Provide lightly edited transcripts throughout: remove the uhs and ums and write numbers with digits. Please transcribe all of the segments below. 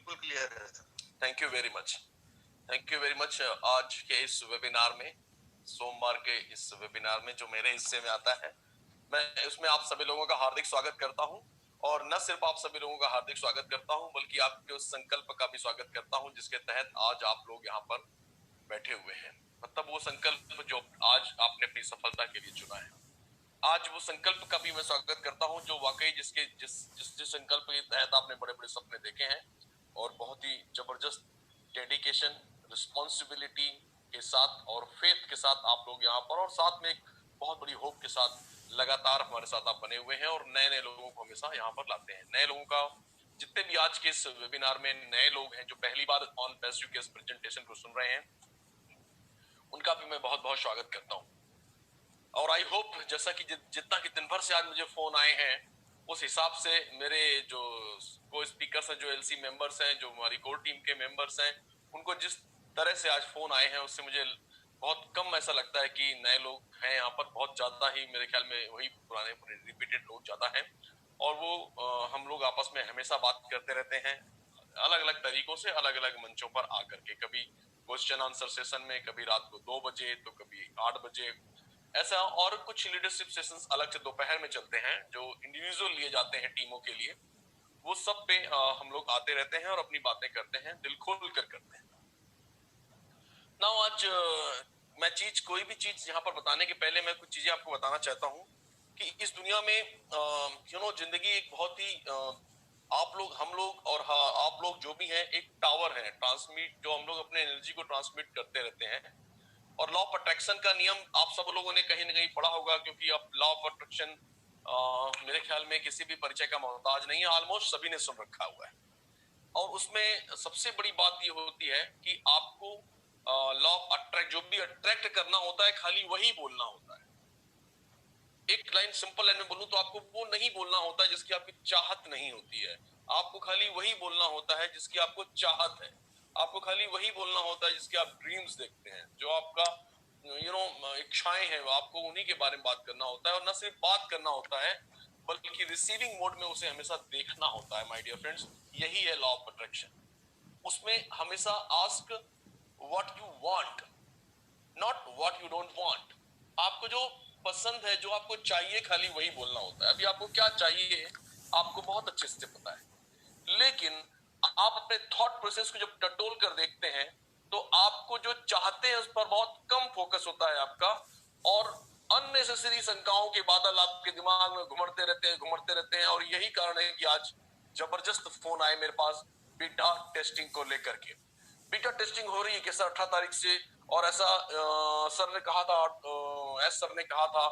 बिल्कुल क्लियर है sir. Thank you very much, thank you very much. आज के इस वेबिनार में, सोमवार के इस वेबिनार में जो मेरे हिस्से में आता है, मैं उसमें आप सभी लोगों का हार्दिक स्वागत करता हूं। और न सिर्फ आप सभी लोगों का हार्दिक स्वागत करता हूं, बल्कि आपके उस संकल्प का भी स्वागत करता हूं जिसके तहत आज आप लोग यहाँ पर बैठे हुए हैं। मतलब वो संकल्प जो आज आपने अपनी सफलता के लिए चुना है, आज वो संकल्प का भी मैं स्वागत करता हूं जो वाकई जिस जिस संकल्प के तहत आपने बड़े बड़े सपने देखे हैं और बहुत ही जबरदस्त डेडिकेशन, रिस्पॉन्सिबिलिटी के साथ और फेथ के साथ आप लोग यहाँ पर, और साथ में एक बहुत बड़ी होप के साथ लगातार हमारे साथ आप बने हुए हैं और नए नए लोगों को हमेशा यहाँ पर लाते हैं। नए लोगों का, जितने भी आज के इस वेबिनार में नए लोग हैं जो पहली बार ऑन पैसिव के इस प्रेजेंटेशन को सुन रहे हैं, उनका भी मैं बहुत बहुत स्वागत करता हूँ। और आई होप जैसा कि जितना कि दिन भर से आज मुझे फोन आए हैं, उस हिसाब से मेरे जो को स्पीकर्स हैं, जो एलसी मेंबर्स हैं, जो हमारी कोर टीम के मेंबर्स हैं, उनको जिस तरह से आज फोन आए हैं उससे मुझे बहुत कम ऐसा लगता है कि नए लोग हैं यहाँ पर। बहुत ज्यादा ही मेरे ख्याल में वही पुराने रिपीटेड लोग ज्यादा हैं, और वो हम लोग आपस में हमेशा बात करते रहते हैं अलग अलग तरीकों से, अलग अलग मंचों पर आकर के। कभी क्वेश्चन आंसर सेशन में, कभी रात को 2 बजे, तो कभी 8 बजे ऐसा। और कुछ लीडरशिप सेशंस अलग से दोपहर में चलते हैं जो इंडिविजुअल लिए जाते हैं टीमों के लिए। वो सब पे हम लोग आते रहते हैं और अपनी बातें करते हैं, दिल खोल कर करते हैं। ना आज मैं कोई भी चीज यहाँ पर बताने के पहले मैं कुछ चीजें आपको बताना चाहता हूँ कि इस दुनिया में जिंदगी एक बहुत ही आप लोग, हम लोग और आप लोग जो भी हैं, एक टावर है ट्रांसमिट, जो हम लोग अपने एनर्जी को ट्रांसमिट करते रहते हैं। और लॉ ऑफ अट्रैक्शन का नियम आप सब लोगों ने कहीं ना कहीं पढ़ा होगा, क्योंकि अब लॉ ऑफ अट्रैक्शन मेरे ख्याल में किसी भी परिचय का मोहताज नहीं है, ऑलमोस्ट सभी ने सुन रखा हुआ है। और उसमें सबसे बड़ी बात ये होती है कि आपको लॉ ऑफ अट्रैक्ट, जो भी अट्रैक्ट करना होता है, खाली वही बोलना होता है। एक लाइन सिंपल लाइन में बोलूं तो आपको वो नहीं बोलना होता है जिसकी आपकी चाहत नहीं होती है। आपको खाली वही बोलना होता है जिसकी आपको चाहत है। आपको खाली वही बोलना होता है जिसके आप ड्रीम्स देखते हैं, जो आपका इच्छाएं हैं, आपको उन्हीं के बारे में बात करना होता है। और न सिर्फ बात करना होता है, बल्कि रिसीविंग मोड में उसे हमेशा देखना होता है। माय डियर फ्रेंड्स, यही है लॉ ऑफ अट्रैक्शन। उसमें हमेशा ask what you want, not what you don't want. आपको जो पसंद है, जो आपको चाहिए, खाली वही बोलना होता है। अभी आपको क्या चाहिए आपको बहुत अच्छे से पता है, लेकिन आप अपने थॉट प्रोसेस को जब टटोल कर देखते हैं तो आपको जो चाहते हैं उस पर बहुत कम फोकस होता है आपका, और अननेसेसरी शंकाओं के बादल आपके दिमाग में घुमड़ते रहते हैं। और यही कारण है कि आज जबरदस्त फोन आए मेरे पास बीटा टेस्टिंग को लेकर के। बीटा टेस्टिंग हो रही है कि सर 18 तारीख से, और ऐसा सर ने कहा था, एस सर ने कहा था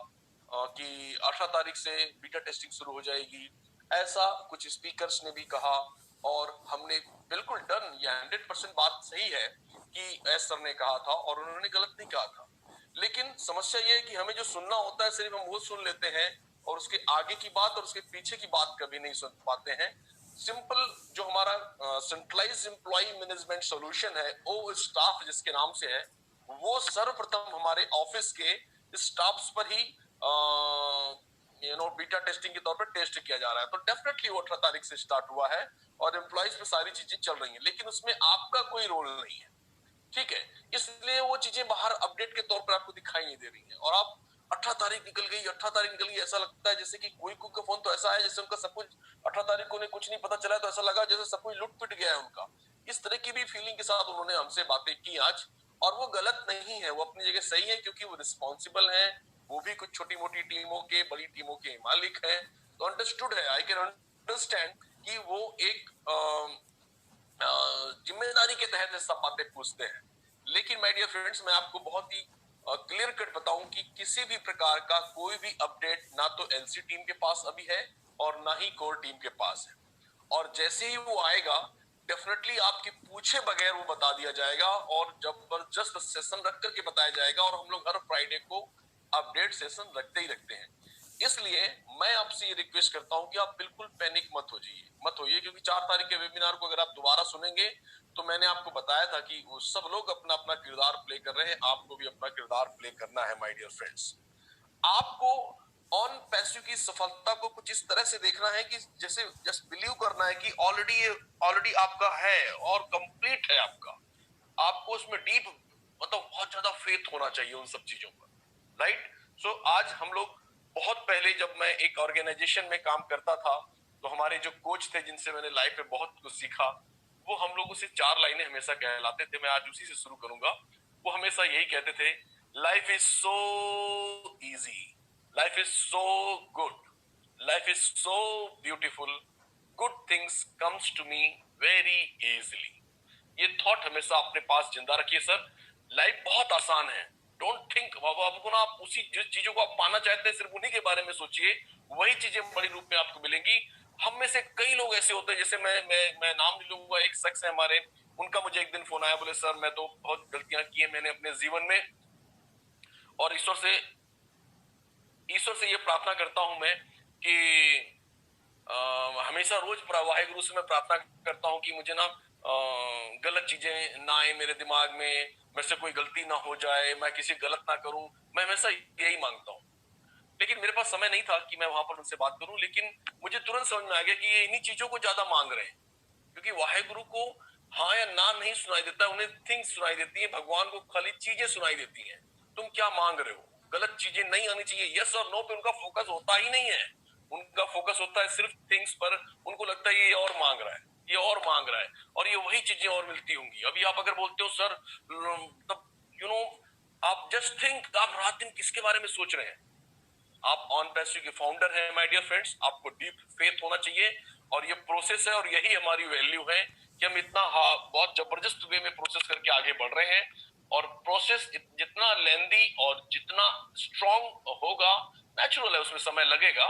कि 18 तारीख से बीटा टेस्टिंग शुरू हो जाएगी। ऐसा कुछ स्पीकर्स ने भी कहा, और हमने बिल्कुल डन, ये 100% बात सही है कि एस सर ने कहा था और उन्होंने गलत नहीं कहा था। लेकिन समस्या ये है कि हमें जो सुनना होता है सिर्फ हम वो सुन लेते हैं, और उसके आगे की बात और उसके पीछे की बात कभी नहीं सुन पाते हैं। सिंपल जो हमारा सेंट्रलाइज्ड एम्प्लॉय मैनेजमेंट सॉल्यूशन है, ओ स्टाफ जिसके नाम से है, वो सर्वप्रथम हमारे ऑफिस के स्टाफ्स पर ही बीटा टेस्टिंग के तौर पर टेस्ट किया जा रहा है। तो डेफिनेटली वो 18 तारीख से स्टार्ट हुआ है और एम्प्लॉइज पे सारी चीजें चल रही हैं, लेकिन उसमें आपका कोई रोल नहीं है, ठीक है। इसलिए वो चीजें बाहर अपडेट के तौर पर आपको दिखाई नहीं दे रही है। और आप 18 तारीख निकल गई, 18 तारीख निकल गई, ऐसा लगता है जैसे कि कोई का फोन तो ऐसा है जैसे उनका सब कुछ 18 तारीख को कुछ नहीं पता चला, तो ऐसा लगा जैसे सब कुछ लुट पिट गया है उनका। इस तरह की भी फीलिंग के साथ उन्होंने हमसे बातें की आज, और वो गलत नहीं है, वो अपनी जगह सही है, क्योंकि वो रिस्पॉन्सिबल है। वो भी कुछ छोटी मोटी टीमों के, बड़ी टीमों के मालिक हैं, तो अंडरस्टूड है, आई कैन अंडरस्टैंड कि वो एक जिम्मेदारी के तहत सब बातें पूछते हैं। लेकिन माय डियर फ्रेंड्स, मैं आपको बहुत ही क्लियर कट बताऊं कि किसी भी प्रकार का कोई भी अपडेट ना तो एलसी टीम के पास अभी है और ना ही कोर टीम के पास है। और जैसे ही वो आएगा, डेफिनेटली आपके पूछे बगैर वो बता दिया जाएगा, और जबरदस्त सेशन रख करके बताया जाएगा। और हम लोग हर फ्राइडे को अपडेट सेशन रखते ही रखते हैं। इसलिए मैं आपसे ये रिक्वेस्ट करता हूं कि आप बिल्कुल पैनिक मत होइए, क्योंकि 4 तारीख के वेबिनार को अगर आप दोबारा सुनेंगे तो मैंने आपको बताया था कि वो सब लोग अपना अपना किरदार प्ले कर रहे हैं, आपको भी अपना किरदार प्ले करना है। माय डियर फ्रेंड्स, आपको ऑन पैसिव की सफलता को कुछ इस तरह से देखना है कि जैसे जस्ट बिलीव करना है कि ऑलरेडी आपका है और कंप्लीट है आपका। आपको उसमें डीप मतलब बहुत ज्यादा फेथ होना चाहिए उन सब चीजों पर, राइट। सो आज हम लोग बहुत पहले जब मैं एक ऑर्गेनाइजेशन में काम करता था तो हमारे जो कोच थे जिनसे मैंने लाइफ में बहुत कुछ सीखा, वो हम लोगों से 4 लाइनें हमेशा कहलाते थे। मैं आज उसी से शुरू करूंगा। वो हमेशा यही कहते थे, life is so easy, life is so good, life is so beautiful, good things comes to me very easily. ये थॉट हमेशा अपने पास जिंदा रखिए सर। लाइफ बहुत आसान है। डोंट थिंक आपको ना, आप उसी जिस चीजों को आप पाना चाहते हैं सिर्फ उन्हीं के बारे में सोचिए, वही चीजें बड़ी रूप में आपको मिलेंगी। हम में से कई लोग ऐसे होते हैं, जैसे मैं नाम नहीं लूंगा, एक शख्स है हमारे, उनका मुझे एक दिन फोन आया, बोले सर मैं तो बहुत गलतियां की है मैंने अपने जीवन में, और ईश्वर से ये प्रार्थना करता हूं मैं कि हमेशा रोज वाहेगुरु से मैं प्रार्थना करता हूँ कि मुझे ना गलत चीजें ना आए मेरे दिमाग में, मेरे से कोई गलती ना हो जाए, मैं किसी गलत ना करूं, मैं हमेशा यही मांगता हूँ। लेकिन मेरे पास समय नहीं था कि मैं वहां पर उनसे बात करूं, लेकिन मुझे तुरंत समझ में आ गया कि ये इन्हीं चीजों को ज्यादा मांग रहे हैं, क्योंकि वाहेगुरु को हाँ या ना नहीं सुनाई देता, उन्हें थिंग्स सुनाई देती है, भगवान को खाली चीजें सुनाई देती हैं। तुम क्या मांग रहे हो, गलत चीजें नहीं आनी चाहिए। यस और नो पे उनका फोकस होता ही नहीं है, उनका फोकस होता है सिर्फ थिंग्स पर। उनको लगता है ये और मांग रहा है, ये और मांग रहा है, और ये वही चीजें और मिलती होंगी। अभी आप अगर बोलते हो सर तब यू नो आप जस्ट थिंक, आप रात दिन किसके बारे में सोच रहे हैं? आप ऑन पैसिव के फाउंडर हैं माय डियर फ्रेंड्स, आपको डीप फेथ होना चाहिए, और ये प्रोसेस है और यही हमारी वैल्यू है कि हम इतना बहुत जबरदस्त वे में प्रोसेस करके आगे बढ़ रहे हैं। और प्रोसेस जितना लेंदी और जितना स्ट्रॉन्ग होगा, नेचुरल है उसमें समय लगेगा,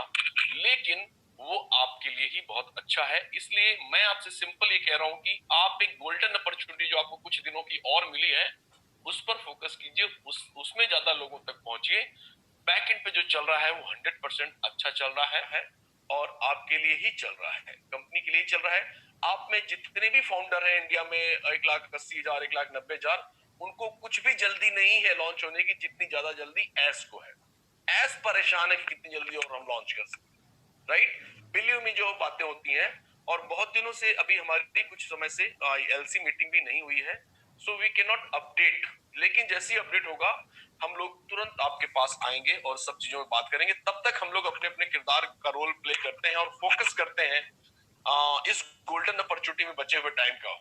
लेकिन वो आपके लिए ही बहुत अच्छा है। इसलिए मैं आपसे सिंपल ये कह रहा हूं कि आप एक गोल्डन अपॉर्चुनिटी जो आपको कुछ दिनों की और मिली है, उस पर फोकस कीजिए, उसमें ज्यादा लोगों तक पहुंचिए। बैक एंड पे जो चल रहा है वो 100% अच्छा चल रहा है, और आपके लिए ही चल रहा है, कंपनी के लिए ही चल रहा है। आप में जितने भी फाउंडर हैं इंडिया में, 1,80,000 1,90,000, उनको कुछ भी जल्दी नहीं है लॉन्च होने की, जितनी ज्यादा जल्दी एस को है। एस परेशान है कि कितनी जल्दी और हम लॉन्च कर सकते, राइट। बिलीव में जो बातें होती हैं, और बहुत दिनों से अभी हमारी कुछ समय से एलसी मीटिंग भी नहीं हुई है, so we can not update. लेकिन जैसी अपडेट होगा हम लोग तुरंत आपके पास आएंगे और सब चीजों में बात करेंगे। तब तक हम लोग अपने अपने किरदार का रोल प्ले करते हैं और फोकस करते हैं इस गोल्डन अपॉर्चुनिटी में बचे हुए टाइम का।